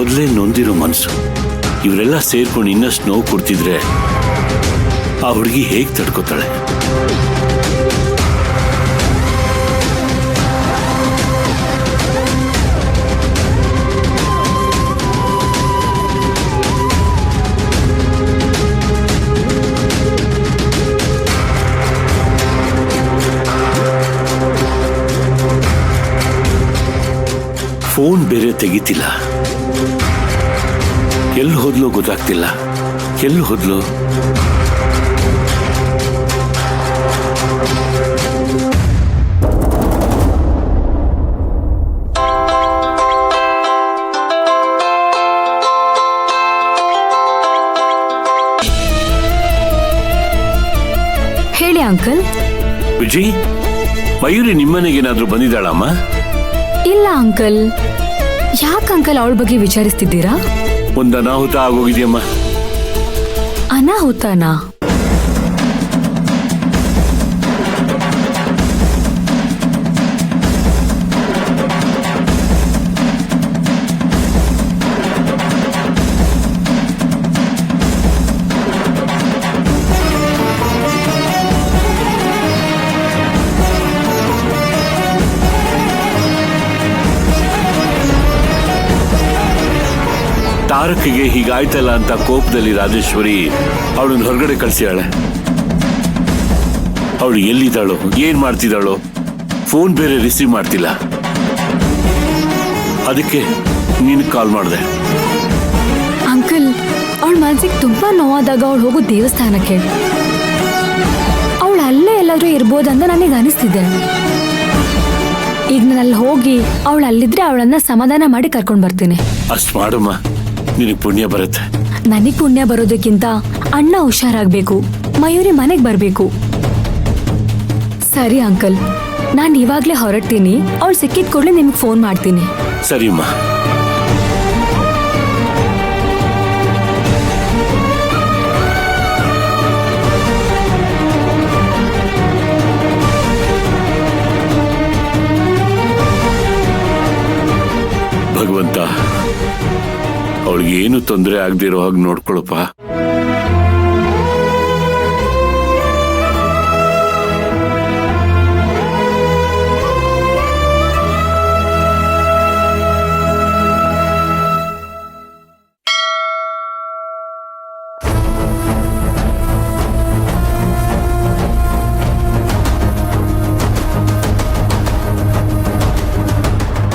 ಮೊದಲೇ ನೊಂದಿರೋ ಮನಸ್ಸು. ಇವರೆಲ್ಲ ಸೇರ್ಕೊಂಡು ಇನ್ನಷ್ಟು ನೋವು ಕೊಡ್ತಿದ್ರೆ ಆ ಹುಡುಗಿ ಹೇಗೆ ತಡ್ಕೋತಾಳೆ? ಫೋನ್ ಬೇರೆ ತೆಗಿತಿಲ್ಲ. ಎಲ್ಲಿ ಹೋದ್ಲೋ ಗೊತ್ತಾಗ್ತಿಲ್ಲ. ಎಲ್ಲಿ ಹೋದ್ಲು? ಹೇಳಿ ಅಂಕಲ್. ವಿಜಯ್, ಮಯೂರಿ ನಿಮ್ಮನೆಗೇನಾದ್ರೂ ಬಂದಿದ್ದಾಳಮ್ಮ? ಇಲ್ಲ ಅಂಕಲ್. ಯಾಕೆ ಅಂಕಲ್ ಅವಳ ಬಗ್ಗೆ ವಿಚಾರಿಸ್ತಿದ್ದೀರಾ? ಒಂದು ಅನಾಹುತ ಆಗೋಗಿದೆಯಮ್ಮ. ಅನಾಹುತನಾ? ತಾರಕ್ಕಿಗೆ ಹೀಗಾಯ್ತಲ್ಲ ಅಂತ ಕೋಪದಲ್ಲಿ ರಾಜೇಶ್ವರಿ ಅವಳನ್ನ ಹೊರಗಡೆ ಕಳಿಸಿದಾಳೆ. ಅವಳು ಎಲ್ಲಿದ್ದಾಳೋ, ಏನ್ ಮಾಡ್ತಿದ್ದಾಳೋ, ಫೋನ್ ಬೇರೆ ರಿಸೀವ್ ಮಾಡ್ತಿಲ್ಲ. ಅದಕ್ಕೆ ನೀನು ಕಾಲ್ ಮಾಡಿದೆ. ಅಂಕಲ್, ಅವಳ ಮನ್ಸಿಗೆ ತುಂಬಾ ನೋವಾದಾಗ ಅವಳು ಹೋಗೋ ದೇವಸ್ಥಾನಕ್ಕೆ. ಅವಳು ಅಲ್ಲೇ ಎಲ್ಲಾದ್ರೂ ಇರ್ಬೋದಂತ ನನಗೆ ಅನಿಸ್ತಿದೆ. ಈಗ ನಾನು ಅಲ್ಲಿ ಹೋಗಿ ಅವಳು ಅಲ್ಲಿದ್ರೆ ಅವಳನ್ನ ಸಮಾಧಾನ ಮಾಡಿ ಕರ್ಕೊಂಡು ಬರ್ತೀನಿ. ಅಷ್ಟು ಮಾಡಮ್ಮ, ನಿನಗೆ ಪುಣ್ಯ ಬರುತ್ತೆ. ನನಗೆ ಪುಣ್ಯ ಬರೋದಕ್ಕಿಂತ ಅಣ್ಣ ಹುಷಾರಾಗ್ಬೇಕು, ಮಯೂರಿ ಮನೆಗೆ ಬರ್ಬೇಕು. ಸರಿ ಅಂಕಲ್, ನಾನು ಇವಾಗ್ಲೇ ಹೊರಡ್ತೀನಿ. ಅವಳು ಸಿಕ್ಕಿದ ಕೂಡಲೇ ನಿಮ್ಗೆ ಫೋನ್ ಮಾಡ್ತೀನಿ. ಸರಿಮ್ಮ. ಭಗವಂತ, ಅವಳಿಗೆ ಏನು ತೊಂದರೆ ಆಗದಿರೋ ಹಾಗೆ ನೋಡ್ಕೊಳಪ್ಪ.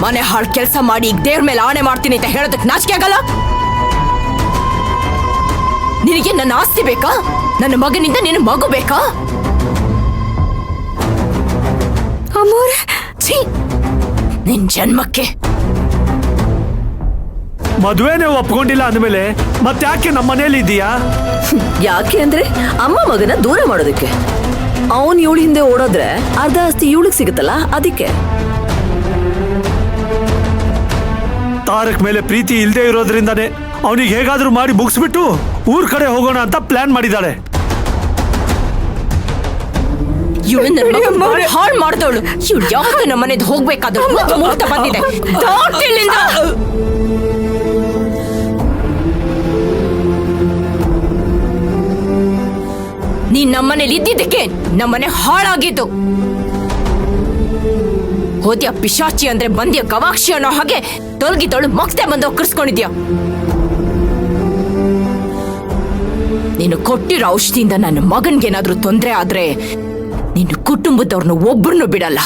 ಮನೆ ಹಾಳು ಕೆಲಸ ಮಾಡಿ ಈಗ ದೇವ್ರ ಮೇಲೆ ಆಣೆ ಮಾಡ್ತೀನಿ ಅಂತ ಹೇಳೋದಕ್ಕೆ ನಾಚಿಕೆ ಆಗಲ್ಲ? ನಿನಗೆ ನನ್ನ ಆಸ್ತಿ ಬೇಕಾ? ನನ್ನ ಮಗನಿಂದ ನಿನ್ನ ಮಗು ಬೇಕಾ? ಅಮ್ಮೋರೆ, ಛೀ, ನಿನ್ ಜನ್ಮಕ್ಕೆ. ಮದುವೆನೇ ಒಪ್ಕೊಂಡಿಲ್ಲ ಅಂದಮೇಲೆ ಮತ್ತ್ಯಾಕೆ ನಮ್ಮ ಮನೇಲಿ ಇದೀಯಾ? ಯಾಕೆ ಅಂದ್ರೆ ಅಮ್ಮ ಮಗನ ದೂರ ಮಾಡೋದಕ್ಕೆ. ಅವನ್ ಇವಳ ಹಿಂದೆ ಓಡೋದ್ರೆ ಅರ್ಧ ಆಸ್ತಿ ಇವಳಿಗೆ ಸಿಗುತ್ತಲ್ಲ, ಅದಕ್ಕೆ. ತಾರಕ್ ಮೇಲೆ ಪ್ರೀತಿ ಇಲ್ಲದೆ ಇರೋದ್ರಿಂದಾನೆ ಅವನಿಗೆ ಹೇಗಾದ್ರೂ ಮಾಡಿ ಮುಗಿಸ್ಬಿಟ್ಟು ಊರ್ ಕಡೆ ಹೋಗೋಣ ಅಂತ ಪ್ಲಾನ್ ಮಾಡಿದಾಳೆ. ಹಾಳು ಮಾಡ್ದವಳು ಇವಳು ಯಾವಾಗ ನಮ್ಮ ಮನೆದು ಹೋಗ್ಬೇಕಾದ್ರು ಮುಹೂರ್ತ ಬಂದಿದೆ. ನೀನ್ ನಮ್ಮನೇಲಿ ಇದ್ದಿದ್ದಕ್ಕೆ ನಮ್ಮನೆ ಹಾಳಾಗಿದ್ದು. ಹೋದ್ಯ ಪಿಶಾಚಿ ಅಂದ್ರೆ ಬಂದ್ಯ ಗವಾಕ್ಷಿ ಅನ್ನೋ ಹಾಗೆ ತೊಲಗಿದವಳು ಮಕ್ತೆ ಬಂದು ಒಕ್ಕರ್ಸ್ಕೊಂಡಿದ್ಯಾ. ನೀನು ಕೊಟ್ಟಿರೋ ಔಷಧಿಯಿಂದ ನನ್ನ ಮಗನ್ಗೇನಾದ್ರೂ ತೊಂದರೆ ಆದ್ರೆ ನಿನ್ನ ಕುಟುಂಬದವ್ರನ್ನ ಒಬ್ಬರನ್ನು ಬಿಡಲ್ಲ.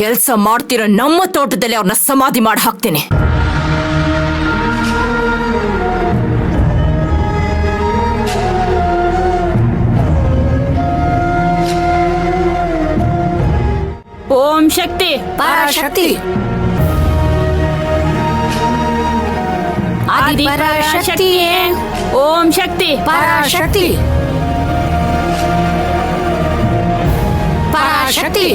ಕೆಲ್ಸ ಮಾಡ್ತಿರೋ ನಮ್ಮ ತೋಟದಲ್ಲಿ ಅವ್ರನ್ನ ಸಮಾಧಿ ಮಾಡಿ ಹಾಕ್ತೇನೆ. ಓಂ ಶಕ್ತಿ ಪರಾಶಕ್ತಿ ಆದಿ ಪರಾಶಕ್ತಿಯೇ. ಓಂ ಶಕ್ತಿ ಪರಾಶಕ್ತಿ ಪರಾಶಕ್ತಿ